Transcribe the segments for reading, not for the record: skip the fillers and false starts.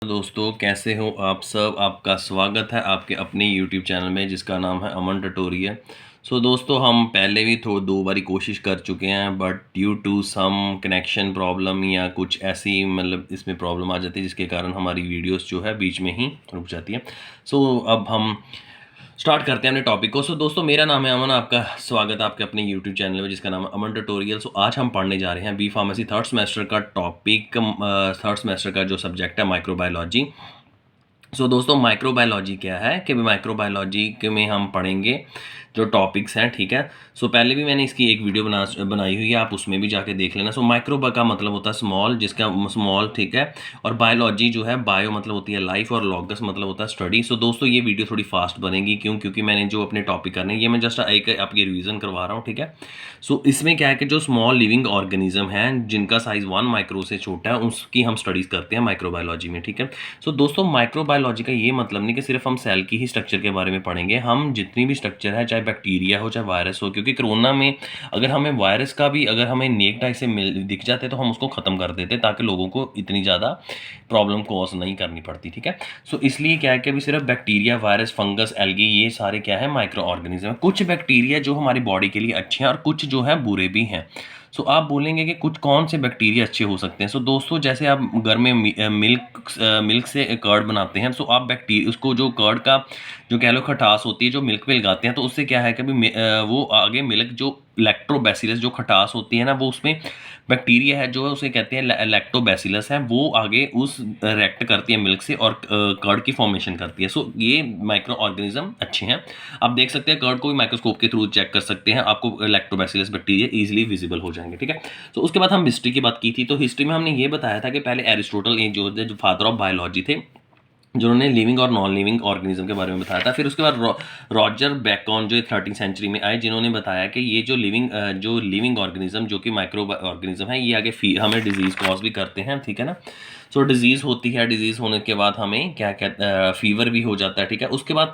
दोस्तों कैसे हो आप सब। आपका स्वागत है आपके अपने यूट्यूब चैनल में जिसका नाम है अमन ट्यूटोरियल। दोस्तों हम पहले भी दो बारी कोशिश कर चुके हैं, but due to some connection problem या कुछ ऐसी मतलब इसमें प्रॉब्लम आ जाती है जिसके कारण हमारी वीडियोस जो है बीच में ही रुक जाती है। अब हम स्टार्ट करते हैं अपने टॉपिक को। दोस्तों मेरा नाम है अमन, आपका स्वागत है आपके अपने यूट्यूब चैनल में जिसका नाम है अमन ट्यूटोरियल। आज हम पढ़ने जा रहे हैं बी फार्मेसी थर्ड सेमेस्टर का टॉपिक, थर्ड सेमेस्टर का जो सब्जेक्ट है माइक्रोबायोलॉजी। दोस्तों माइक्रोबायोलॉजी क्या है कि माइक्रोबायोलॉजी के में हम पढ़ेंगे जो टॉपिक्स हैं, ठीक है। पहले भी मैंने इसकी एक वीडियो बनाई हुई है, आप उसमें भी जाके देख लेना। माइक्रो का मतलब होता है स्मॉल, जिसका स्मॉल, ठीक है। और बायोलॉजी जो है बायो मतलब होती है लाइफ और लॉगस मतलब होता है स्टडी। दोस्तों ये वीडियो थोड़ी फास्ट बनेगी, क्योंकि मैंने जो अपने टॉपिक करने ये मैं जस्ट एक आपकी रिवीजन करवा रहा हूँ, ठीक है। इसमें क्या है कि जो स्मॉल लिविंग ऑर्गेनिज्म है जिनका साइज 1 माइक्रो से छोटा है उसकी हम स्टडीज करते हैं माइक्रोबायोलॉजी में, ठीक है। दोस्तों माइक्रोबायोलॉजी का ये मतलब नहीं कि सिर्फ हम सेल की ही स्ट्रक्चर के बारे में पढ़ेंगे, हम जितनी भी स्ट्रक्चर है, चाहे बैक्टीरिया हो चाहे वायरस हो, क्योंकि कोरोना में अगर हमें वायरस का भी अगर हमें नेक डाई से दिख जाते तो हम उसको ख़त्म कर देते ताकि लोगों को इतनी ज़्यादा प्रॉब्लम कॉज नहीं करनी पड़ती, ठीक है। इसलिए क्या है कि अभी सिर्फ बैक्टीरिया, वायरस, फंगस, एल्गी ये सारे क्या है माइक्रो ऑर्गेनिज्म। कुछ बैक्टीरिया जो हमारी बॉडी के लिए अच्छे हैं और कुछ जो है बुरे भी हैं। आप बोलेंगे कि कुछ कौन से बैक्टीरिया अच्छे हो सकते हैं। दोस्तों जैसे आप घर में मिल्क से कर्ड बनाते हैं, आप बैक्टीरिया उसको जो कर्ड का जो कह लो खटास होती है जो मिल्क में लगाते हैं, तो उससे क्या है कि वो आगे मिल्क जो लैक्टोबैसिलस जो खटास होती है ना, वो उसमें बैक्टीरिया है जो है उसे कहते हैं लैक्टोबैसिलस है, वो आगे उस रिएक्ट करती है मिल्क से और कर्ड की फॉर्मेशन करती है। ये माइक्रो ऑर्गेनिज्म अच्छे हैं। आप देख सकते हैं कर्ड को भी माइक्रोस्कोप के थ्रू चेक कर सकते हैं, आपको लैक्टोबैसिलस बैक्टीरिया ईजिली विजिबल हो जाएंगे, ठीक है। उसके बाद हम हिस्ट्री की बात की थी। हिस्ट्री में हमने ये बताया था कि पहले एरिस्टोटल जो फादर ऑफ बायोलॉजी थे, जिन्होंने लिविंग और नॉन लिविंग ऑर्गेनिज्म के बारे में बताया था। फिर उसके बाद रॉजर बैकॉन जो 13वीं सेंचुरी में आए, जिन्होंने बताया कि ये जो लिविंग ऑर्गेनिज्म जो कि माइक्रो ऑर्गेनिज्म है, ये आगे हमें डिजीज़ कॉज भी करते हैं, ठीक है ना। डिजीज़ होती है, डिजीज़ होने के बाद हमें क्या कहते फीवर भी हो जाता है, ठीक है। उसके बाद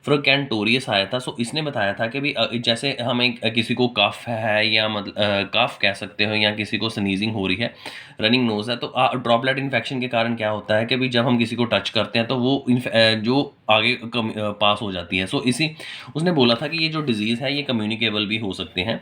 फ्रैगेंटोरियस आया था। इसने बताया था कि भी जैसे हमें किसी को कफ है या मतलब कफ कह सकते हो, या किसी को स्नीजिंग हो रही है, रनिंग नोज है, तो ड्रॉपलेट इन्फेक्शन के कारण क्या होता है कि भी जब हम किसी को टच करते हैं तो वो जो आगे पास हो जाती है। इसी उसने बोला था कि ये जो डिजीज़ है ये कम्युनिकेबल भी हो सकते हैं।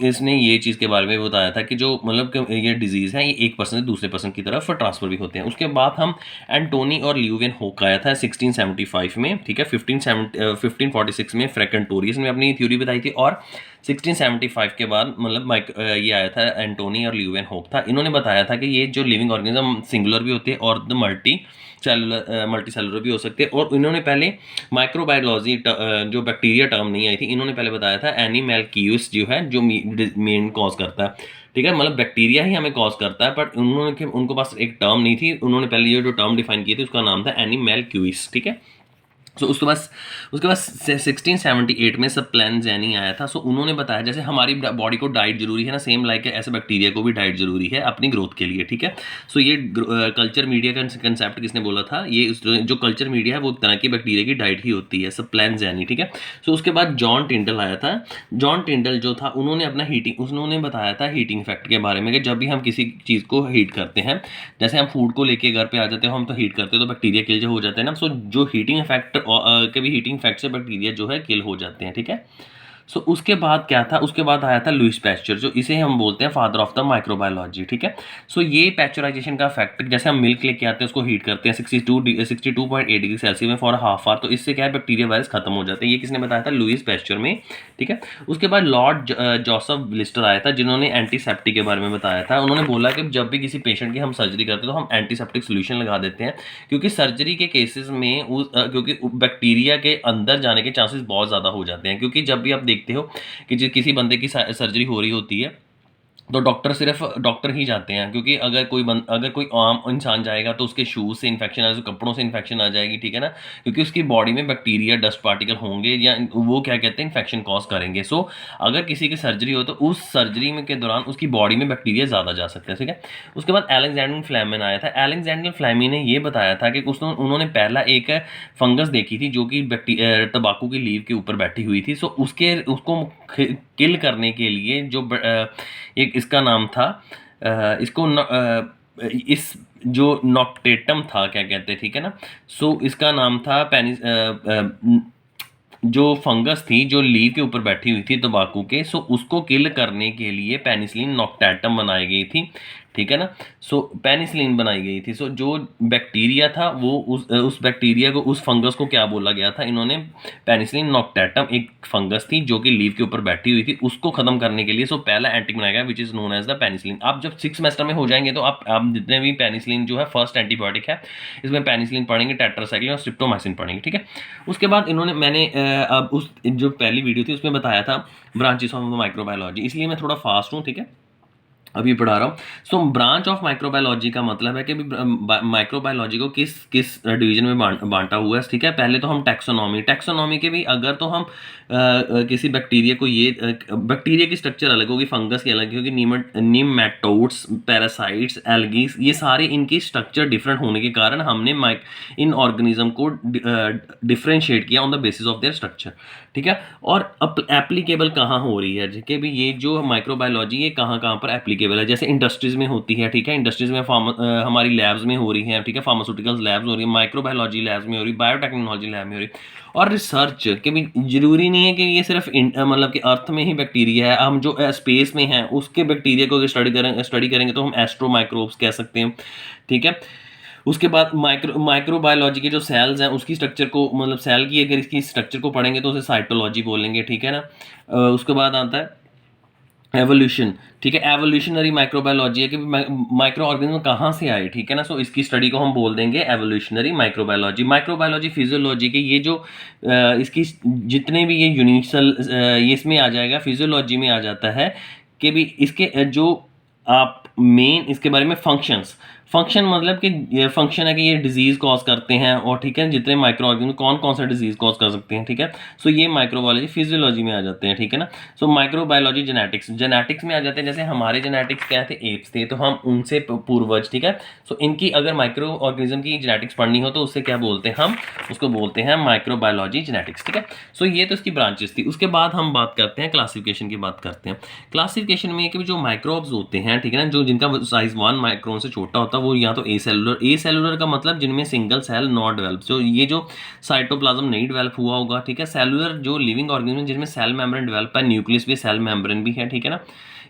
इसने ये चीज़ के बारे में बताया था कि जो मतलब ये डिजीज़ है ये एक पर्सन से दूसरे पर्सन की तरफ ट्रांसफर भी होते हैं। उसके बाद हम एंटोनी और ल्यूवेन होक आया था 1675 में, ठीक है। 1546 में फ्रैगेंटोरियस ने अपनी थ्योरी बताई थी, और 1675 के बाद मतलब ये आया था एंटोनी और ल्यूवेन होक था। इन्होंने बताया था कि ये जो लिविंग ऑर्गेनिज्म सिंगुलर भी होते हैं और मल्टी सेलुलर भी हो सकते हैं। और इन्होंने पहले माइक्रोबायोलॉजी जो बैक्टीरिया टर्म नहीं आई थी, इन्होंने पहले बताया था एनीमेल्क्यूस जो है जो मेन कॉज करता है, ठीक है। मतलब बैक्टीरिया ही हमें कॉज करता है, बट उनको पास एक टर्म नहीं थी। उन्होंने पहले ये जो टर्म डिफाइन की थी उसका नाम था एनीमेल्क्यूस, ठीक है। उसके बाद 1678 में सब प्लान जैनी आया था। उन्होंने बताया जैसे हमारी बॉडी को डाइट जरूरी है ना, सेम लाइक ऐसे बैक्टीरिया को भी डाइट जरूरी है अपनी ग्रोथ के लिए, ठीक है। ये कल्चर मीडिया का कंसेप्ट किसने बोला था, ये जो कल्चर मीडिया है वो तरह की बैक्टीरिया की डाइट ही होती है, सब प्लान जैनी, ठीक है। उसके बाद जॉन टिंडल आया था। जॉन टिंडल जो था उन्होंने अपना उन्होंने बताया था हीटिंग इफेक्ट के बारे में कि जब भी हम किसी चीज़ को हीट करते हैं, जैसे हम फूड को लेके घर पे आ जाते हैं, हम तो हीट करते हैं तो बैक्टीरिया किल जो हो जाते हैं ना। जो हीटिंग इफेक्ट कभी हीटिंग इफेक्ट से बैक्टीरिया जो है किल हो जाते हैं, ठीक है। उसके बाद क्या था, उसके बाद आया था लुईस पैस्चर, जो इसे हम बोलते हैं फादर ऑफ द माइक्रोबायोलॉजी, ठीक है। ये पैस्चराइजेशन का फैक्ट, जैसे हम मिल्क लेके आते हैं उसको हीट करते हैं 62.8 डिग्री सेल्सियस में फॉर हाफ आवर, तो इससे क्या है बैक्टीरिया वायरस खत्म हो जाते हैं। ये किसने बताया था, लुईस पैस्चर में, ठीक है। उसके बाद लॉर्ड जोसेफ लिस्टर आया था, जिन्होंने एंटीसेप्टिक के बारे में बताया था। उन्होंने बोला कि जब भी किसी पेशेंट की हम सर्जरी करते हैं तो हम एंटीसेप्टिक सोल्यूशन लगा देते हैं, क्योंकि सर्जरी के केसेस में क्योंकि बैक्टीरिया के अंदर जाने के चांसेस बहुत ज़्यादा हो जाते हैं। क्योंकि जब भी आप देखते हो कि किसी बंदे की सर्जरी हो रही होती है तो डॉक्टर ही जाते हैं, क्योंकि अगर कोई आम इंसान जाएगा तो उसके शूज़ से इन्फेक्शन आ जाए, कपड़ों से इन्फेक्शन आ जाएगी, ठीक है ना। क्योंकि उसकी बॉडी में बैक्टीरिया डस्ट पार्टिकल होंगे या वो क्या कहते हैं इन्फेक्शन कॉज करेंगे। अगर किसी की सर्जरी हो तो उस सर्जरी में के दौरान उसकी बॉडी में बैक्टीरिया ज़्यादा जा सकते हैं, ठीक है। उसके बाद एलेक्जेंडर फ्लेमिन आया था। एलेक्जेंडर फ्लेमिन ने ये बताया था कि उन्होंने पहला एक फंगस देखी थी जो कि तंबाकू की लीव के ऊपर बैठी हुई थी। उसको किल करने के लिए जो एक इसका नाम था इसको इस जो नॉक्टेटम था, क्या कहते हैं, ठीक है ना, सो इसका नाम था जो फंगस थी जो लीव के ऊपर बैठी हुई थी तंबाकू के, सो उसको किल करने के लिए पेनिसिलिन नॉक्टेटम बनाई गई थी, ठीक है ना। सो पेनिसिलिन बनाई गई थी। सो जो बैक्टीरिया था वो उस बैक्टीरिया को, उस फंगस को क्या बोला गया था, इन्होंने पेनिसिलिन नॉक्टेटम, एक फंगस थी जो कि लीव के ऊपर बैठी हुई थी, उसको खत्म करने के लिए सो पहला एंटीक बनाया गया which is known as the penicillin. आप जब 6 सेमेस्टर में हो जाएंगे तो आप जितने भी पेनिसिलिन जो है फर्स्ट एंटीबायोटिक है, इसमें पेनिसिलिन पढ़ेंगे, टेट्रासाइक्लिन और स्ट्रिप्टोमाइसिन पढ़ेंगे, ठीक है। उसके बाद इन्होंने, मैंने अब उस जो पहली वीडियो थी उसमें बताया था ब्रांचेस ऑफ माइक्रोबायोलॉजी, इसलिए मैं थोड़ा फास्ट हूँ, ठीक है, अभी पढ़ा रहा हूँ। सो ब्रांच ऑफ माइक्रोबायोलॉजी का मतलब है कि माइक्रोबायोलॉजी को किस किस डिवीजन में बांटा हुआ है, ठीक है। पहले तो हम टैक्सोनॉमी के भी, अगर तो हम किसी बैक्टीरिया को, ये बैक्टीरिया की स्ट्रक्चर अलग होगी, फंगस की अलग होगी, नीमेटोड्स, पैरासाइट्स, एल्गीज, ये सारे इनकी स्ट्रक्चर डिफरेंट होने के कारण हमने इन ऑर्गेनिज्म को डिफ्रेंशिएट किया on the basis of their structure, ठीक है। और एप्लीकेबल कहाँ हो रही है, ठीक है भी, ये जो माइक्रोबायोलॉजी ये कहाँ कहाँ पर एप्लीकेबल है, जैसे इंडस्ट्रीज में होती है, ठीक है, इंडस्ट्रीज में हमारी लैब्स में हो रही है, ठीक है, फार्मास्यूटिकल्स लैब्स हो रही है, माइक्रोबायोलॉजी लैब्स में हो रही है, बायोटेक्नोलॉजी लैब में हो रही है। और रिसर्च के भी जरूरी नहीं है कि ये सिर्फ मतलब कि अर्थ में ही बैक्टीरिया है, हम जो स्पेस में है उसके बैक्टीरिया को स्टडी करेंगे तो हम एस्ट्रो माइक्रोब्स कह सकते हैं, ठीक है। उसके बाद माइक्रोबायोलॉजी के जो सेल्स हैं उसकी स्ट्रक्चर को, मतलब सेल की अगर इसकी स्ट्रक्चर को पढ़ेंगे तो उसे साइटोलॉजी बोलेंगे, ठीक है ना। उसके बाद आता है एवोल्यूशन, ठीक है, एवोल्यूशनरी माइक्रोबायोलॉजी है कि माइक्रो ऑर्गेनिज्म कहाँ से आए, ठीक है ना। सो इसकी स्टडी को हम बोल देंगे एवोल्यूशनरी माइक्रोबायोलॉजी। माइक्रोबायोलॉजी फिजियोलॉजी के ये जो इसकी जितने भी ये यूनिवर्सल, ये इसमें आ जाएगा, फिजियोलॉजी में आ जाता है कि भी इसके जो आप मेन इसके बारे में फंक्शन मतलब कि ये फंक्शन है कि ये डिजीज कॉज करते हैं, और ठीक है, जितने माइक्रो ऑर्गेनिज्म कौन कौन सा डिजीज कॉज कर सकते हैं, ठीक है। सो ये माइक्रोबायोलॉजी फिजियोलॉजी में आ जाते हैं, ठीक है ना। सो माइक्रोबायोलॉजी जेनेटिक्स में आ जाते हैं, जैसे हमारे जेनेटिक्स क्या थे, एप्स थे, तो हम उनसे पूर्वज, ठीक है। सो इनकी अगर माइक्रो ऑर्गेनिज्म की जेनेटिक्स पढ़नी हो तो उससे क्या बोलते हैं, हम उसको बोलते हैं माइक्रोबायोलॉजी जेनेटिक्स, ठीक है। सो ये तो इसकी ब्रांचेस थी। उसके बाद हम बात करते हैं क्लासिफिकेशन की, बात करते हैं क्लासिफिकेशन में कि जो माइक्रोब्स होते हैं, ठीक है ना, जो जिनका साइज 1 माइक्रोन से छोटा होता है, वो या तो ए सेलुलर का मतलब जिनमें सिंगल सेल नॉट डेवलप, जो ये जो साइटोप्लाज्म नहीं डेवलप हुआ होगा, ठीक है। सेलुलर जो लिविंग ऑर्गेनिज्म जिनमें सेल मेम्ब्रेन डेवलप है, न्यूक्लियस भी सेल मेम्ब्रेन भी है, ठीक है ना।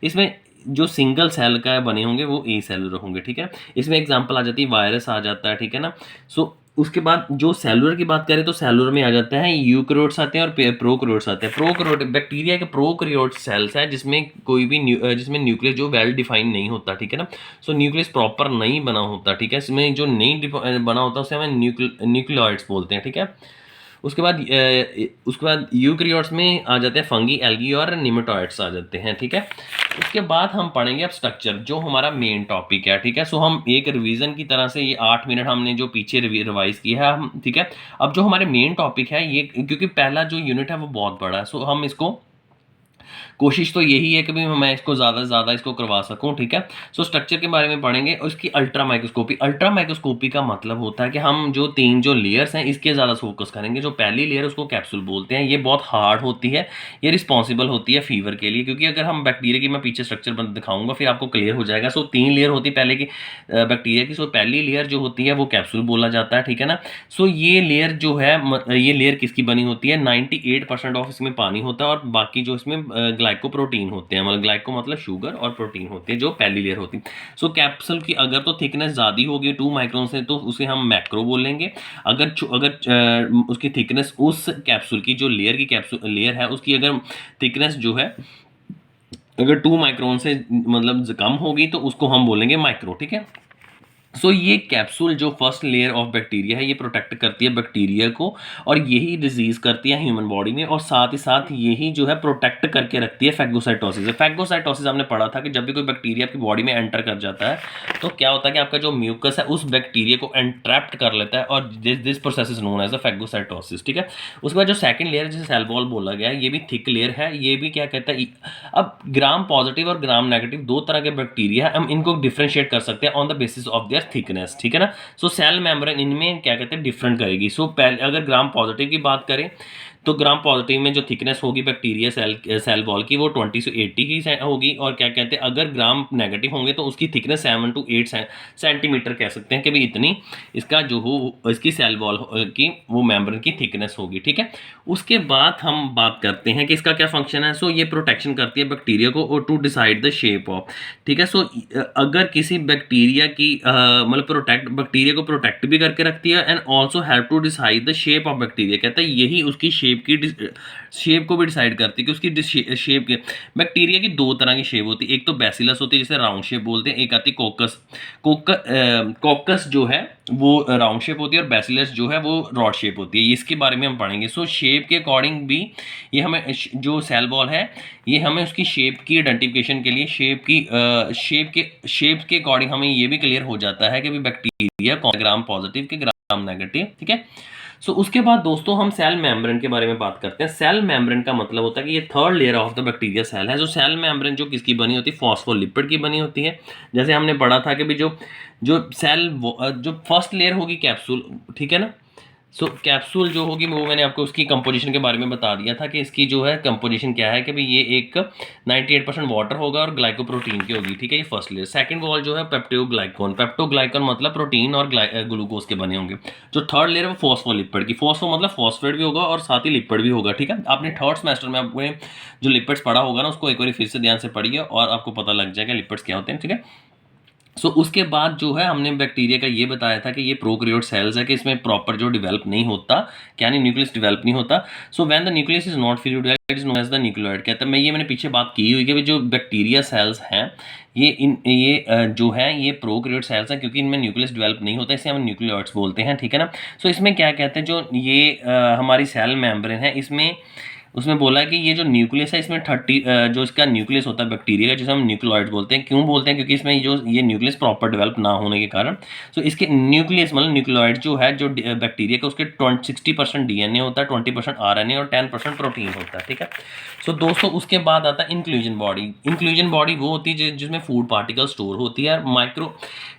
इसमें जो सिंगल सेल का बने होंगे वो ए सेलुलर होंगे, ठीक है। इसमें एग्जांपल आ जाती है, वायरस आ जाता है, ठीक है ना। सो उसके बाद जो सेलुलर की बात करें तो सेलुलर में आ जाता है यूकैरियोट्स आते हैं और प्रोकैरियोट्स आते हैं। प्रोकैरियोट बैक्टीरिया के प्रोकैरियोट सेल्स है जिसमें कोई भी जिसमें न्यूक्लियस जो वेल डिफाइंड नहीं होता, ठीक है ना। सो न्यूक्लियस प्रॉपर नहीं बना होता, ठीक है। इसमें जो नहीं बना होता उसे हमें न्यूक्लियोइड्स बोलते हैं, ठीक है। उसके बाद यूकैरियोट्स में आ जाते हैं फंगी, एल्गी और निमेटोइड्स आ जाते हैं, ठीक है। उसके बाद हम पढ़ेंगे अब स्ट्रक्चर, जो हमारा मेन टॉपिक है, ठीक है। सो हम एक रिवीजन की तरह से ये 8 मिनट हमने जो पीछे रिवाइज किया है हम, ठीक है। अब जो हमारे मेन टॉपिक है ये, क्योंकि पहला जो यूनिट है वो बहुत बड़ा है, सो हम इसको कोशिश तो यही है कि भी मैं इसको ज़्यादा से ज़्यादा इसको करवा सकूं, ठीक है। सो स्ट्रक्चर के बारे में पढ़ेंगे और इसकी अल्ट्रा माइक्रोस्कोपी का मतलब होता है कि हम जो 3 जो लेयर्स हैं इसके ज़्यादा फोकस करेंगे। जो पहली लेयर उसको कैप्सूल बोलते हैं, ये बहुत हार्ड होती है, ये रिस्पॉन्सिबल होती है फीवर के लिए, क्योंकि अगर हम बैक्टीरिया की, मैं पीछे स्ट्रक्चर दिखाऊंगा फिर आपको क्लियर हो जाएगा। सो 3 लेयर होती है पहले की बैक्टीरिया की। सो पहली लेयर जो होती है वो कैप्सूल बोला जाता है, ठीक है ना। सो ये लेयर जो है, ये लेयर किसकी बनी होती है, 98% ऑफ इसमें पानी होता है और बाकी जो इसमें ग्लाइकोप्रोटीन होते हैं, मतलब ग्लाइको मतलब शुगर और प्रोटीन होते हैं, जो पहली लेयर होती है। सो कैप्सूल की अगर तो थिकनेस ज़्यादा होगी 2 माइक्रोन से तो उसे हम मैक्रो बोलेंगे। अगर उसकी थिकनेस, उस कैप्सूल की जो लेयर है उसकी अगर थिकनेस जो है अगर 2 माइक्रोन से मतलब कम होगी तो उसको हम बोलेंगे माइक्रो, ठीक है। सो ये कैप्सूल जो फर्स्ट लेयर ऑफ बैक्टीरिया है ये प्रोटेक्ट करती है बैक्टीरिया को, और यही डिजीज करती है ह्यूमन बॉडी में, और साथ ही साथ यही जो है प्रोटेक्ट करके रखती है फैगोसाइटोसिस। फैगोसाइटोसिस हमने पढ़ा था कि जब भी कोई बैक्टीरिया आपकी बॉडी में एंटर कर जाता है तो क्या होता है कि आपका जो म्यूकस है उस बैक्टीरिया को एंट्रैप्ट कर लेता है, और this process is known as a phagocytosis, ठीक है। उसके बाद जो सेकंड लेयर जिसे सेल वॉल बोला गया है, ये भी थिक लेयर है, ये भी क्या कहता है, अब ग्राम पॉजिटिव और ग्राम नेगेटिव 2 तरह के बैक्टीरिया है, हम इनको डिफ्रेंशिएट कर सकते हैं on the basis of their thickness, ठीक है ना। सो सेल मेम्ब्रेन इनमें क्या कहते हैं डिफरेंट करेगी। सो पहले अगर ग्राम पॉजिटिव की बात करें तो ग्राम पॉजिटिव में जो थिकनेस होगी बैक्टीरिया सेल वॉल की वो 20 से 80 की होगी, और क्या कहते हैं अगर ग्राम नेगेटिव होंगे तो उसकी थिकनेस 7 to 8 सेंटीमीटर कह सकते हैं कि भाई इतनी इसका जो हो इसकी सेल वॉल की वो मेम्ब्रेन की थिकनेस होगी। ठीक है, उसके बाद हम बात करते हैं कि इसका क्या फंक्शन है। सो ये प्रोटेक्शन करती है बैक्टीरिया को to decide the shape of. ठीक है, सो अगर किसी बैक्टीरिया की मतलब बैक्टीरिया को प्रोटेक्ट भी करके रखती है and also help to decide the shape of bacteria. कहता है यही उसकी शेप को भी डिसाइड करती है कि उसकी शेप के बैक्टीरिया की दो तरह की शेप होती है, एक तो बेसिलस होती है जिसे राउंड शेप बोलते हैं, एक आती है कोकस। कोकस जो है वो राउंड शेप होती है और बेसिलस जो है वो रॉड शेप होती है। इसके बारे में हम पढ़ेंगे। सो शेप के अकॉर्डिंग भी ये हमें जो सेल वॉल है ये हमें उसकी शेप की आइडेंटिफिकेशन के लिए शेप के अकॉर्डिंग हमें ये भी क्लियर हो जाता है कि भी बैक्टीरिया कौन ग्राम पॉजिटिव के ग्राम नेगेटिव। ठीक है, सो उसके बाद दोस्तों हम सेल मेम्ब्रेन के बारे में बात करते हैं। सेल मेम्ब्रेन का मतलब होता है कि ये third layer of the bacteria cell है। जो सेल मेम्ब्रेन जो किसकी बनी होती है, फॉस्फोलिपिड की बनी होती है। जैसे हमने पढ़ा था कि भी जो जो फर्स्ट लेयर होगी कैप्सूल, ठीक है ना। सो कैप्सूल जो होगी वो मैंने आपको उसकी कंपोजिशन के बारे में बता दिया था कि इसकी जो है कंपोजिशन क्या है कि भाई ये एक 98% वाटर होगा और ग्लाइकोप्रोटीन की होगी। ठीक है, ये फर्स्ट लेयर। सेकंड वॉल जो है पेप्टोग्लाइकॉन मतलब प्रोटीन और ग्लूकोज के बने होंगे। जो थर्ड लेयर है वो फॉस्फोलिपिड की, फॉस्फो मतलब फॉस्फेट भी होगा और साथ ही लिपिड भी होगा। ठीक है, आपने थर्ड सेमेस्टर में आपने जो लिपिड्स पढ़ा होगा ना उसको एक बार फिर से ध्यान से पढ़िए और आपको पता लग जाएगा लिपिड्स क्या होते हैं। ठीक है, सो उसके बाद जो है हमने बैक्टीरिया का ये बताया था कि ये प्रोकैरियोट सेल्स है कि इसमें प्रॉपर जो डेवलप नहीं होता, क्या नहीं न्यूक्लियस डेवलप नहीं होता। So when the nucleus is not free develop it is known as the nucleoid. कहता है मैंने पीछे बात की हुई कि जो बैक्टीरिया सेल्स हैं ये जो है ये प्रोकैरियोट सेल्स हैं क्योंकि इनमें न्यूक्लियस डेवलप नहीं होता, इसे हम न्यूक्लियोइड्स बोलते हैं। ठीक है ना, सो इसमें क्या कहते हैं जो ये हमारी सेल मेम्ब्रेन है इसमें उसमें बोला कि ये जो न्यूक्लियस है इसमें 30 जो इसका न्यूक्लियस होता है बैक्टीरिया का जिसे हम न्यूक्लियोइड बोलते हैं। क्यों बोलते हैं, क्योंकि इसमें जो ये न्यूक्लियस प्रॉपर डेवलप ना होने के कारण सो इसके न्यूक्लियस मतलब न्यूक्लियोइड जो है जो बैक्टीरिया का उसके 60% डीएनए होता है, 20% आरएनए और 10% प्रोटीन होता है। ठीक है, सो दोस्तों उसके बाद आता है इंक्लूजन बॉडी। इंक्लूजन बॉडी वो होती है जिसमें फूड पार्टिकल स्टोर होती है। माइक्रो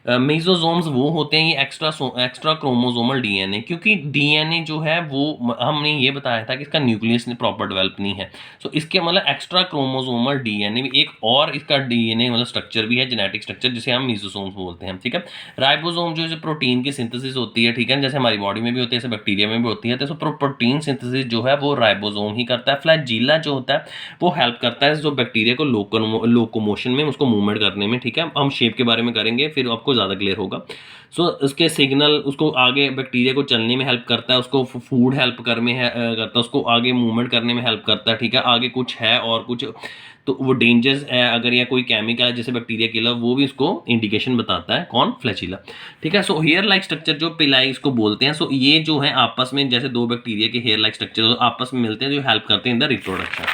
मेसोसोम्स वो होते हैं ये एक्स्ट्रा क्रोमोसोमल डीएनए, क्योंकि डीएनए जो है वो हमने ये बताया था कि इसका न्यूक्लियस प्रॉपर डेवलप नहीं है। सो इसके मतलब एक्स्ट्रा क्रोमोसोमल डीएनए भी एक और इसका डीएनए मतलब स्ट्रक्चर भी है, जेनेटिक स्ट्रक्चर जिसे हम मेसोसोम्स बोलते हैं। ठीक है, राइबोसोम जो प्रोटीन की सिंथेसिस होती है, ठीक है, जैसे हमारी बॉडी में भी होती है जैसे बैक्टीरिया में भी होती है, तो प्रोटीन सिंथेसिस जो है वो राइबोसोम ही करता है। फ्लैजीला जो होता है वो हेल्प करता है जो बैक्टीरिया को लोकोमोशन में उसको मूवमेंट करने में। ठीक है, हम शेप के बारे में करेंगे फिर आपको ज़्यादा क्लियर होगा। सो इसके सिग्नल उसको आगे बैक्टीरिया को चलने में हेल्प करता है, उसको फूड हेल्प करने में करता है, उसको आगे मूवमेंट करने में हेल्प करता है। ठीक है, आगे कुछ है और कुछ तो वो डेंजर्स है अगर या कोई केमिकल है जैसे बैक्टीरिया किलर वो भी उसको इंडिकेशन बताता है। कौन, फ्लैचिला। ठीक है, सो हेयर लाइक स्ट्रक्चर जो पिलाई इसको बोलते हैं। सो ये जो है आपस में जैसे दो बैक्टीरिया के हेयर लाइक स्ट्रक्चर आपस में मिलते हैं जो हेल्प करते हैं इन द रिप्रोडक्शन।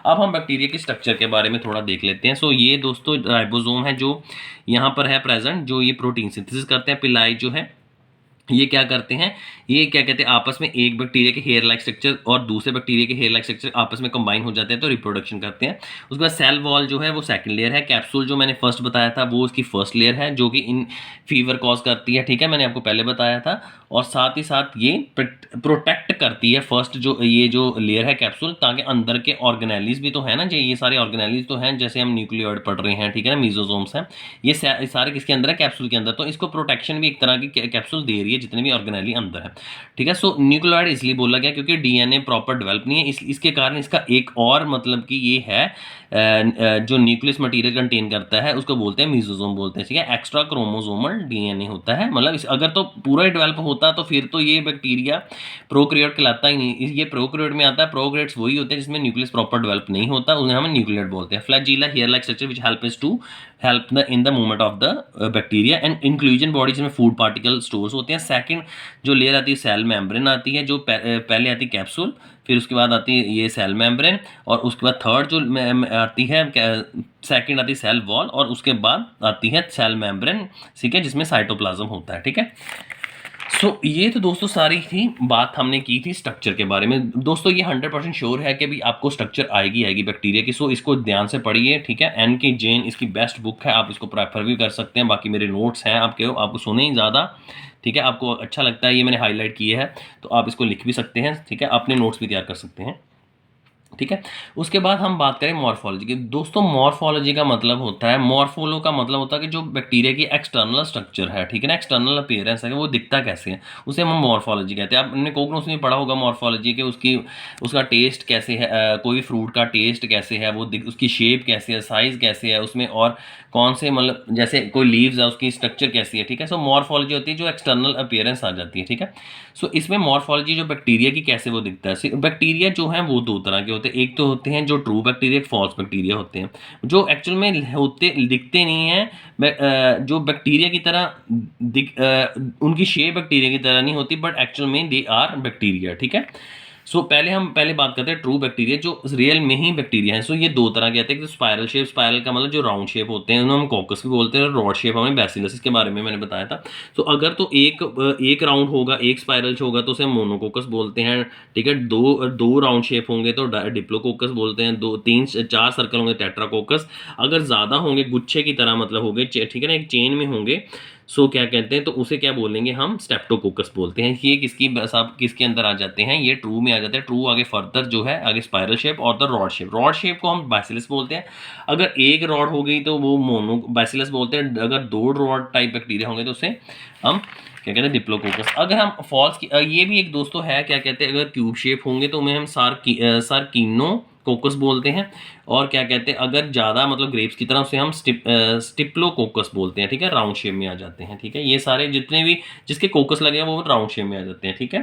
अब हम बैक्टीरिया के स्ट्रक्चर के बारे में थोड़ा देख लेते हैं। सो ये दोस्तों राइबोसोम है जो यहाँ पर है प्रेजेंट, जो ये प्रोटीन सिंथेसिस करते हैं। पिलाई जो है ये क्या करते हैं, ये क्या कहते हैं आपस में एक बैक्टीरिया के हेयर लाइक स्ट्रक्चर और दूसरे बैक्टीरिया के हेयर लाइक स्ट्रक्चर आपस में कंबाइन हो जाते हैं तो रिप्रोडक्शन करते हैं। उसके बाद सेल वॉल जो है वो सेकंड लेयर है। कैप्सूल जो मैंने फर्स्ट बताया था वो उसकी फर्स्ट लेयर है जो कि इन फीवर कॉज करती है। ठीक है, मैंने आपको पहले बताया था। और साथ ही साथ ये प्रोटेक्ट करती है फर्स्ट जो ये जो लेयर है कैप्सूल, ताकि अंदर के ऑर्गेनेलिज भी तो है ना, जो ये सारे ऑर्गेनेलिज तो हैं जैसे हम न्यूक्लियोइड पढ़ रहे हैं। ठीक है ना, मेसोसोम्स हैं, ये सारे किसके अंदर है, कैप्सूल के अंदर। तो इसको प्रोटेक्शन भी एक तरह की कैप्सूल दे रही है जितने भी ऑर्गेनेली अंदर है। ठीक है, सो न्यूक्लियोइड इसलिए बोला गया क्योंकि डीएनए प्रॉपर डेवलप नहीं है, इसके कारण इसका एक और मतलब कि ये है जो न्यूक्लियस मटेरियल कंटेन करता है उसको बोलते हैं मेसोसोम बोलते हैं। ठीक है, एक्स्ट्रा क्रोमोसोमल डीएनए होता है। मतलब अगर तो पूरा डेवलप होता तो फिर तो ये बैक्टीरिया प्रोकैरियोट कहलाता ही नहीं, ये प्रोकैरियोट में आता है। प्रोकैरियोट्स वही होते हैं जिसमें न्यूक्लियस प्रॉपर डेवलप नहीं होता, उन्हें हम न्यूक्लियोइड बोलते हैं। Flagella hair like structure which help in the movement of the bacteria and inclusion body जिसमें फूड पार्टिकल स्टोर्स होते हैं। सेकंड जो लेयर आती है सेल मेम्ब्रेन आती है, जो पहले आती है कैप्सूल, फिर उसके बाद आती है ये सेल मेम्ब्रेन, और उसके बाद थर्ड जो आती है सेकंड आती है सेल वॉल, और उसके बाद आती है सेल मेम्ब्रेन। ठीक है, जिसमें साइटोप्लाज्म होता है। ठीक है, ये तो दोस्तों सारी थी बात हमने की थी स्ट्रक्चर के बारे में। दोस्तों ये 100% श्योर है कि भी आपको स्ट्रक्चर आएगी बैक्टीरिया की। सो इसको ध्यान से पढ़िए, ठीक है। एन के जैन इसकी बेस्ट बुक है, आप इसको प्रेफर भी कर सकते हैं। बाकी मेरे नोट्स हैं आपको सुने ही ज़्यादा, ठीक है। आपको अच्छा लगता है ये मैंने हाईलाइट किए हैं तो आप इसको लिख भी सकते हैं, ठीक है। अपने नोट्स भी तैयार कर सकते हैं, ठीक है। उसके बाद हम बात करें मॉर्फोलॉजी की। दोस्तों मॉर्फोलॉजी का मतलब होता है, मॉर्फोलो का मतलब होता है कि जो बैक्टीरिया की एक्सटर्नल स्ट्रक्चर है, ठीक है ना, एक्सटर्नल अपीयरेंस है, वो दिखता कैसे है, उसे हम मॉर्फोलॉजी कहते हैं। आपने कोगनोस में पढ़ा होगा मॉर्फोलॉजी के उसका टेस्ट कैसे है, कोई फ्रूट का टेस्ट कैसे है, वो उसकी शेप कैसे है, साइज कैसे है उसमें, और कौन से मतलब जैसे कोई लीव्स है उसकी स्ट्रक्चर कैसी है, ठीक है। सो मॉर्फोलॉजी होती है जो एक्सटर्नल अपीयरेंस आ जाती है, ठीक है। सो इसमें मॉर्फोलॉजी जो बैक्टीरिया की कैसे वो दिखता है। बैक्टीरिया जो है वो दो तरह के होते हैं, एक तो होते हैं जो ट्रू बैक्टीरिया, एक फॉल्स बैक्टीरिया होते हैं, जो एक्चुअल में होते दिखते नहीं हैं। जो बैक्टीरिया की तरह उनकी शेप बैक्टीरिया की तरह नहीं होती, बट एक्चुअल में दे आर बैक्टीरिया, ठीक है। पहले बात करते हैं ट्रू बैक्टीरिया जो रियल में ही बैक्टीरिया है। ये दो तरह के आते हैं, स्पाइरल शेप, स्पाइरल का मतलब जो राउंड शेप होते हैं उन्हें हम कॉकस भी बोलते हैं, और रॉड शेप हमें बैसिलस, इसके बारे में मैंने बताया था। अगर तो एक राउंड होगा, एक स्पाइरल होगा तो उसे मोनोकोकस बोलते हैं, ठीक है। दो राउंड शेप होंगे तो डिप्लोकोकस बोलते हैं, दो तीन चार सर्कल होंगे टेट्राकोकस, अगर ज़्यादा होंगे गुच्छे की तरह मतलब होंगे, ठीक है ना, एक चेन में होंगे, क्या कहते हैं, तो उसे क्या बोलेंगे हम, स्टेप्टोकोकस बोलते हैं। ये किसके अंदर आ जाते हैं, ये ट्रू में आ जाते हैं। ट्रू आगे फर्दर जो है आगे स्पाइरल शेप और द रॉड शेप को हम बैसिलस बोलते हैं। अगर एक रॉड हो गई तो वो मोनो बैसिलस बोलते हैं, अगर दो रॉड टाइप बैक्टीरिया होंगे तो उसे हम क्या कहते हैं, डिप्लोकोकस। अगर हम फॉल्स की ये भी एक दोस्तों है, क्या कहते हैं, अगर क्यूब शेप होंगे तो उन्हें हम सार्किनो कोकस बोलते हैं, और क्या कहते हैं अगर ज़्यादा मतलब ग्रेप्स की तरह उसे हम स्टिप्लोकोकस बोलते हैं, ठीक है, राउंड शेप में आ जाते हैं, ठीक है। ये सारे जितने भी जिसके कोकस लगे हैं वो राउंड शेप में आ जाते हैं, ठीक है।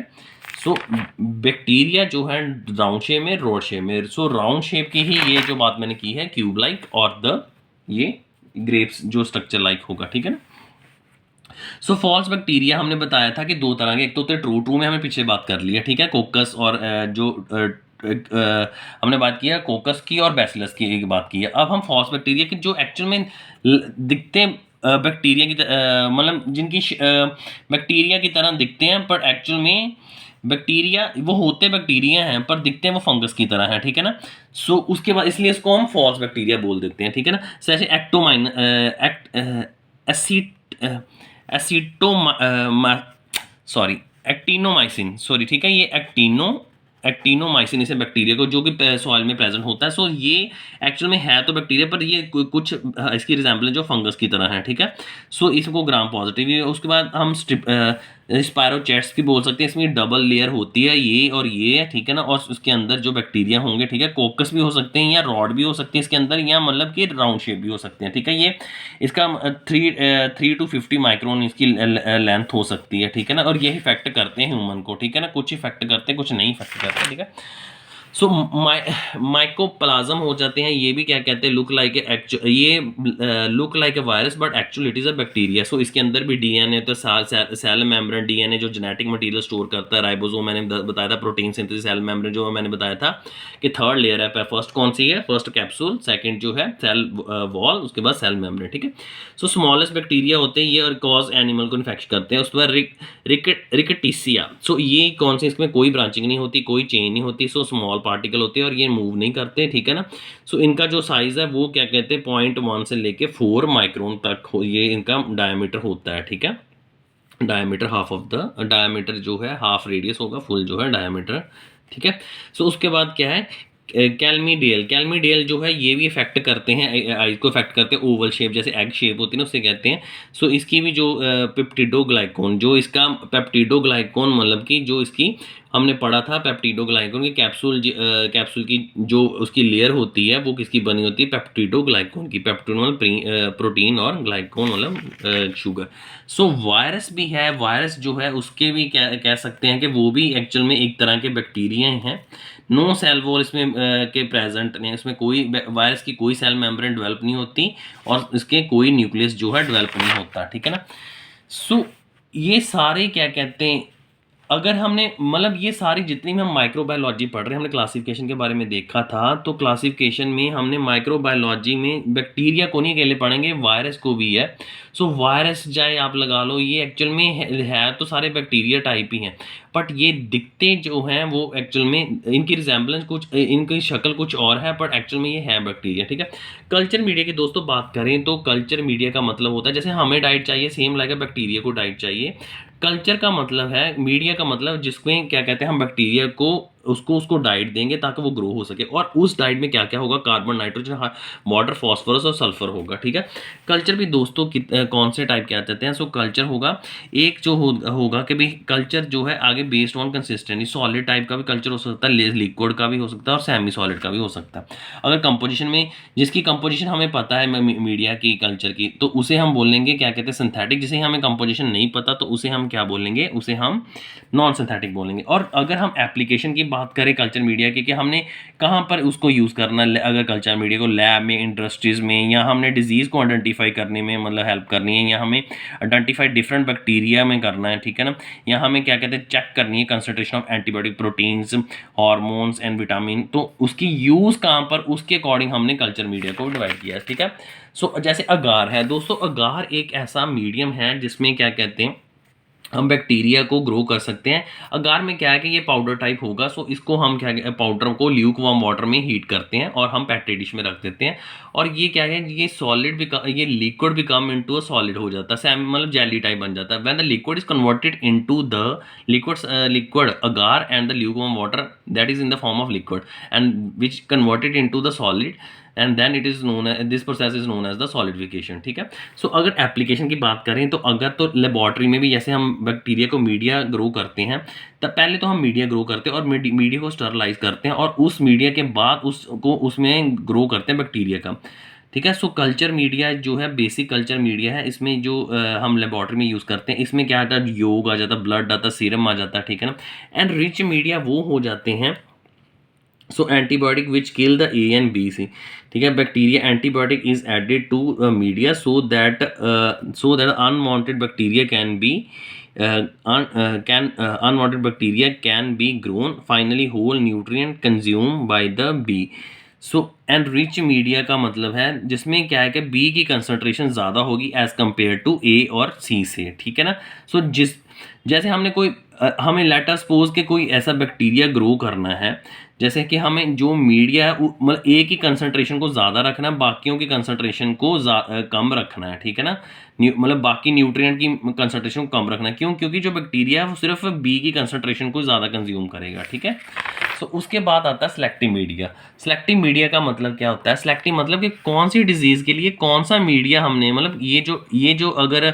बैक्टीरिया जो है राउंड शेप में, रॉड शेप में। राउंड शेप की ही ये जो बात मैंने की है, क्यूब लाइक, और ये ग्रेप्स जो स्ट्रक्चर लाइक होगा, ठीक है ना। फॉल्स बैक्टीरिया हमने बताया था कि दो तरह के, एक तो ट्रू में हमें पीछे बात कर लिया, ठीक है, कोकस और हमने बात किया कोकस की और बैसिलस की एक बात की है। अब हम फॉल्स बैक्टीरिया की जो एक्चुअल में दिखते बैक्टीरिया की मतलब जिनकी बैक्टीरिया की तरह दिखते हैं पर एक्चुअल में बैक्टीरिया वो होते बैक्टीरिया हैं पर दिखते हैं वो फंगस की तरह है, ठीक है ना। उसके बाद इसलिए इसको हम फॉल्स बैक्टीरिया बोल देते हैं, ठीक है ना। जैसे एक्टिनोमाइसिन, सॉरी, ठीक है, ये एक्टिनोमाइसिन इसे बैक्टीरिया को जो कि सॉइल में प्रेजेंट होता है। ये एक्चुअल में है तो बैक्टीरिया पर ये कुछ इसकी रिजेंबल जो फंगस की तरह है, ठीक है। इसको ग्राम पॉजिटिव है। उसके बाद हम स्पायरोचेट्स भी बोल सकते हैं, इसमें डबल लेयर होती है ये और ये, ठीक है ना, और उसके अंदर जो बैक्टीरिया होंगे, ठीक है, कोकस भी हो सकते हैं या रॉड भी हो सकती है इसके अंदर, या मतलब कि राउंड शेप भी हो सकते हैं, ठीक है। ये इसका 3 to 50 माइक्रोन इसकी लेंथ हो सकती है, ठीक है ना, और ये इफेक्ट करते हैं ह्यूमन को, ठीक है ना, कुछ इफेक्ट करते हैं कुछ नहीं इफेक्ट करते, ठीक है। माइकोप्लाज्म हो जाते हैं, ये भी क्या कहते हैं, look like a virus but actually it is a bacteria. इसके अंदर भी डीएनए, तो सेल मेम्ब्रेन, डीएनए जो जेनेटिक मटेरियल स्टोर करता है, राइबोसोम मैंने बताया था, प्रोटीन सिंथेसिस, सेल मेम्ब्रेन जो मैंने बताया था कि थर्ड लेयर है। फर्स्ट कौन सी है, फर्स्ट कैप्सूल, सेकंड जो है सेल वॉल, उसके बाद सेल मेम्ब्रेन, ठीक है। स्मॉलेस्ट बैक्टीरिया होते हैं ये, और कॉज एनिमल को इन्फेक्ट करते हैं। उसके बाद रिकेटिसिया, ये कौन सी, इसमें कोई ब्रांचिंग नहीं होती, कोई चेन नहीं होती, स्मॉल पार्टिकल होते हैं और ये मूव नहीं करते, ठीक है ना। इनका जो साइज है वो क्या कहते हैं 0.1 से लेके 4 माइक्रोन तक ये इनका डायमीटर होता है, ठीक है। Diameter half of the diameter जो है हाफ रेडियस होगा, फुल जो है डायमीटर, ठीक है। उसके बाद क्या है, कैल्मीडियल जो है ये भी इफेक्ट करते हैं, आइज को इफेक्ट करते हैं। ओवल शेप जैसे एग शेप होती है ना, उससे कहते हैं। इसकी भी जो पेप्टिडोग्लाइकोन, जो इसका पेप्टिडोग्लाइकोन मतलब कि जो इसकी हमने पढ़ा था पेप्टिडोग्लाइकोन की कैप्सूल की जो उसकी लेयर होती है वो किसकी बनी होती है, पेप्टिडोग्लाइकोन की। पेप्टिड मतलब प्रोटीन और ग्लाइकोन मतलब शुगर। वायरस भी है, वायरस जो है उसके भी कह सकते हैं कि वो भी एक्चुअल में एक तरह के बैक्टीरिया हैं। नो सेल वॉल इसमें के प्रेजेंट नहीं, इसमें कोई वायरस की कोई सेल मेम्ब्रेन डेवलप नहीं होती और इसके कोई न्यूक्लियस जो है डेवलप नहीं होता, ठीक है ना। ये सारे क्या कहते हैं अगर हमने मतलब ये सारी जितनी भी हम माइक्रोबायोलॉजी पढ़ रहे हैं, हमने क्लासिफिकेशन के बारे में देखा था, तो क्लासिफिकेशन में हमने माइक्रोबायोलॉजी में बैक्टीरिया को नहीं अकेले पढ़ेंगे, वायरस को भी है। सो वायरस चाहे आप लगा लो, ये एक्चुअल में है तो सारे बैक्टीरिया टाइप ही हैं, बट ये दिखते जो हैं वो एक्चुअल में इनकी रिजेंबलेंस कुछ, इनकी शक्ल कुछ और है, बट एक्चुअल में ये है बैक्टीरिया, ठीक है। कल्चर मीडिया की दोस्तों बात करें तो कल्चर मीडिया का मतलब होता है जैसे हमें डाइट चाहिए, सेम लाइक बैक्टीरिया को डाइट चाहिए। कल्चर का मतलब है, मीडिया का मतलब जिसमें क्या कहते हैं, हम बैक्टीरिया को उसको डाइट देंगे ताकि वो ग्रो हो सके, और उस डाइट में क्या क्या होगा, कार्बन, नाइट्रोजन, वाटर, फॉस्फोरस और सल्फर होगा, ठीक है। कल्चर भी दोस्तों कौन से टाइप के आ जाते हैं। सो कल्चर होगा एक जो होगा कि भाई कल्चर जो है आगे based on consistency, solid type का भी कल्चर हो सकता है, लिक्विड का भी हो सकता है और सेमी सॉलिड का भी हो सकता है। अगर कंपोजिशन में, जिसकी कंपोजिशन हमें पता है मीडिया की, कल्चर की, तो उसे हम बोलेंगे क्या कहते हैं, सिंथेटिक। जिसे हमें कंपोजिशन नहीं पता तो उसे हम क्या बोलेंगे, उसे हम नॉन सिंथेटिक बोलेंगे। और अगर हम एप्लीकेशन की बात करें कल्चर मीडिया की, कि हमने कहाँ पर उसको यूज़ करना, अगर कल्चर मीडिया को लैब में, इंडस्ट्रीज़ में, या हमने डिजीज़ को आइडेंटिफाई करने में मतलब हेल्प करनी है, या हमें आइडेंटिफाई डिफरेंट बैक्टीरिया में करना है, ठीक है ना, या हमें क्या कहते हैं चेक करनी है concentration of antibiotic, proteins, hormones and vitamin, तो उसकी यूज़ कहाँ पर, उसके अकॉर्डिंग हमने कल्चर मीडिया को डिवाइड किया है, ठीक है। सो जैसे अगार है दोस्तों, अगार एक ऐसा मीडियम है जिसमें क्या कहते हैं हम बैक्टीरिया को ग्रो कर सकते हैं। अगार में क्या है कि ये पाउडर टाइप होगा, सो इसको हम क्या, पाउडर को ल्यूक वार्म वाटर में हीट करते हैं और हम पेट्री डिश में रख देते हैं, और ये क्या है, ये सॉलिड ये liquid become into a solid हो जाता है, सेम मतलब जेली टाइप बन जाता है। When the liquid is converted into the liquid agar and the lukewarm water that is in the form of liquid and which converted into the solid, and then it is known, this process is known as the solidification, ठीक है। सो अगर application की बात करें तो अगर तो laboratory में भी जैसे हम बैक्टीरिया को मीडिया ग्रो करते हैं, तब पहले तो हम मीडिया ग्रो करते हैं और मीडिया को स्टरलाइज करते हैं, और उस मीडिया के बाद उसको उसमें ग्रो करते हैं बैक्टीरिया का, ठीक है। सो कल्चर मीडिया जो है बेसिक कल्चर मीडिया है, इसमें जो हम लेबॉर्ट्री में यूज़ करते हैं, इसमें क्या आता है, योग आ जाता है, ब्लड आता है, सीरम आ जाता है, ठीक है ना। एंड रिच मीडिया वो हो जाते हैं, so antibiotic which kill the A and B C, ठीक है। Bacteria antibiotic is added to media so that unwanted bacteria can be unwanted bacteria can be grown, finally whole nutrient consumed by the bee। So and rich media का मतलब है जिसमें क्या है कि B की कंसंट्रेशन ज़्यादा होगी एज कम्पेयर टू ए और सी से, ठीक है ना। सो जैसे हमने कोई हमें लेट अस सपोज के कोई ऐसा बैक्टीरिया ग्रो करना है, जैसे कि हमें जो मीडिया है मतलब ए की कंसंट्रेशन को ज़्यादा रखना है, बाकियों की कंसंट्रेशन को कम रखना है, ठीक है ना। मतलब बाकी न्यूट्रिएंट की कंसंट्रेशन को कम रखना है, क्यों, क्योंकि जो बैक्टीरिया है वो सिर्फ बी की कंसंट्रेशन को ज़्यादा कंज्यूम करेगा, ठीक है। सो उसके बाद आता है सिलेक्टिव मीडिया। सिलेक्टिव मीडिया का मतलब क्या होता है, सिलेक्टिव मतलब कि कौन सी डिजीज़ के लिए कौन सा मीडिया हमने, मतलब ये जो अगर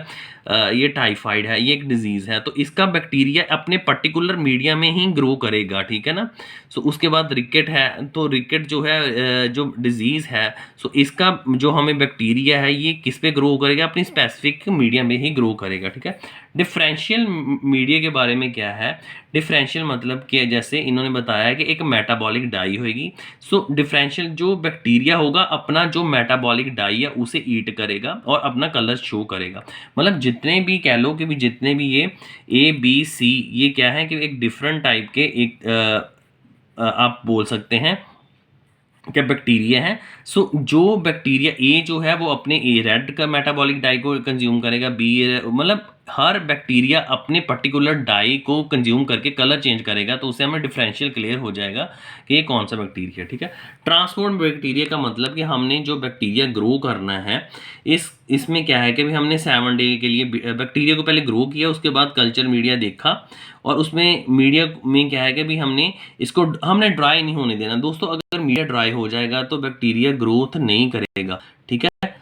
ये टाइफाइड है, ये एक डिजीज़ है, तो इसका बैक्टीरिया अपने पर्टिकुलर मीडिया में ही ग्रो करेगा, ठीक है ना। सो उसके बाद रिकेट है, तो रिकेट जो है जो डिजीज़ है, सो इसका जो हमें बैक्टीरिया है ये किस पे ग्रो करेगा, अपनी स्पेसिफिक मीडिया में ही ग्रो करेगा, ठीक है। डिफरेंशियल मीडिया के बारे में क्या है, डिफरेंशियल मतलब कि जैसे इन्होंने बताया कि एक मेटाबॉलिक डाई होगी, सो डिफरेंशियल जो बैक्टीरिया होगा अपना जो मेटाबॉलिक डाई है उसे ईट करेगा और अपना कलर शो करेगा। मतलब जितने भी कह लो कि भी जितने भी ये ए बी सी, ये क्या है कि एक डिफरेंट टाइप के एक आप बोल सकते हैं क्या बैक्टीरिया है। सो जो बैक्टीरिया ए जो है वो अपने ए रेड का मेटाबॉलिक डाई को कंज्यूम करेगा, बी मतलब हर बैक्टीरिया अपने पर्टिकुलर डाई को कंज्यूम करके कलर चेंज करेगा, तो उससे हमें डिफरेंशियल क्लियर हो जाएगा कि ये कौन सा बैक्टीरिया, ठीक है। ट्रांसपोर्ट बैक्टीरिया का मतलब कि हमने जो बैक्टीरिया ग्रो करना है, इसमें क्या है कि भी हमने 7 डे के लिए बैक्टीरिया को पहले ग्रो किया, उसके बाद कल्चर मीडिया देखा, और उसमें मीडिया में क्या है कि भी हमने ड्राई नहीं होने देना दोस्तों। अगर मीडिया ड्राई हो जाएगा तो बैक्टीरिया ग्रोथ नहीं करेगा, ठीक है।